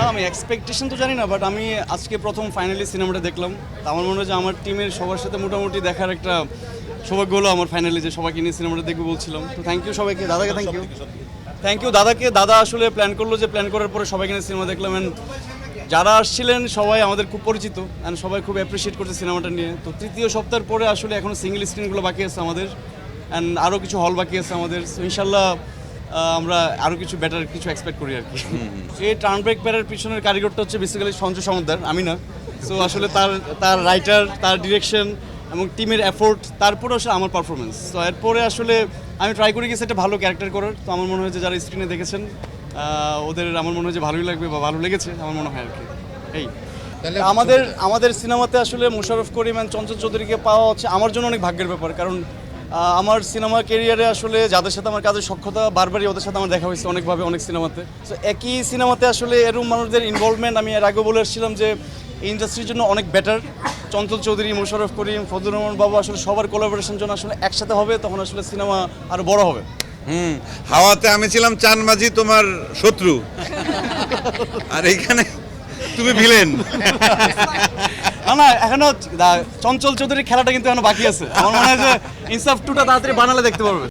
না আমি এক্সপেকটেশন তো জানি না, বাট আমি আজকে প্রথম ফাইনালি সিনেমাটা দেখলাম। তো আমার মনে হয় যে আমার টিমের সবার সাথে মোটামুটি দেখার একটা সৌভাগ্য হলো আমার ফাইনালি, যে সবাইকে নিয়ে সিনেমাটা দেখবো বলছিলাম। তো থ্যাংক ইউ সবাইকে, দাদাকে থ্যাংক ইউ দাদাকে। দাদা আসলে প্ল্যান করলো, যে প্ল্যান করার পরে সবাইকে নিয়ে সিনেমা দেখলাম। অ্যান্ড যারা আসছিলেন সবাই আমাদের খুব পরিচিত, অ্যান্ড সবাই খুব অ্যাপ্রিসিয়েট করছে সিনেমাটা নিয়ে। তো তৃতীয় সপ্তাহের পরে আসলে এখনও সিঙ্গেল স্ক্রিনগুলো বাকি আছে আমাদের, অ্যান্ড আরও কিছু হল বাকি আছে আমাদের। সো ইনশাল্লাহ আমরা আরও কিছু বেটার কিছু এক্সপেক্ট করি আর কি। এই টার্ন ব্রেক প্যারের পিছনের কারিগরটা হচ্ছে বেসিক্যালি সঞ্জয় সমদ্দার, আমি না। সো আসলে তার রাইটার, তার ডিরেকশন এবং টিমের এফোর্ট, তারপরে আসলে আমার পারফরমেন্স। তো এরপরে আসলে আমি ট্রাই করে গেছি একটা ভালো ক্যারেক্টার করার। তো আমার মনে হয় যে যারা স্ক্রিনে দেখেছেন ওদের আমার মনে হয় যে ভালোই লাগবে বা ভালো লেগেছে আমার মনে হয় আর কি। এই আমাদের সিনেমাতে আসলে মোশাররফ করিম অ্যান্ড চঞ্চল চৌধুরীকে পাওয়া হচ্ছে আমার জন্য অনেক ভাগ্যের ব্যাপার। কারণ আমার সিনেমা ক্যারিয়ারে আসলে যাদের সাথে আমার কাজের সক্ষতা বারবারই ওদের সাথে আমার দেখা হয়েছে অনেকভাবে, অনেক সিনেমাতে। তো একই সিনেমাতে আসলে এরকম মানুষদের ইনভলভমেন্ট, আমি এর আগে বলে এসেছিলাম যে এই ইন্ডাস্ট্রির জন্য অনেক বেটার। চঞ্চল চৌধুরী, মোশাররফ করিম, ফজলুর রহমান বাবু আসলে সবার কোলাবোরেশন জন্য আসলে একসাথে হবে, তখন আসলে সিনেমা আরও বড় হবে। হাওয়াতে আমি ছিলাম চান মাঝি, তোমার শত্রু, আর এইখানে তুমি ভিলেন। না এখনো চঞ্চল চৌধুরীর খেলাটা কিন্তু এখনো বাকি আছে। আমার মনে হয় যে ইনসাফ 2টা তাড়াতাড়ি বানালে দেখতে পারবে।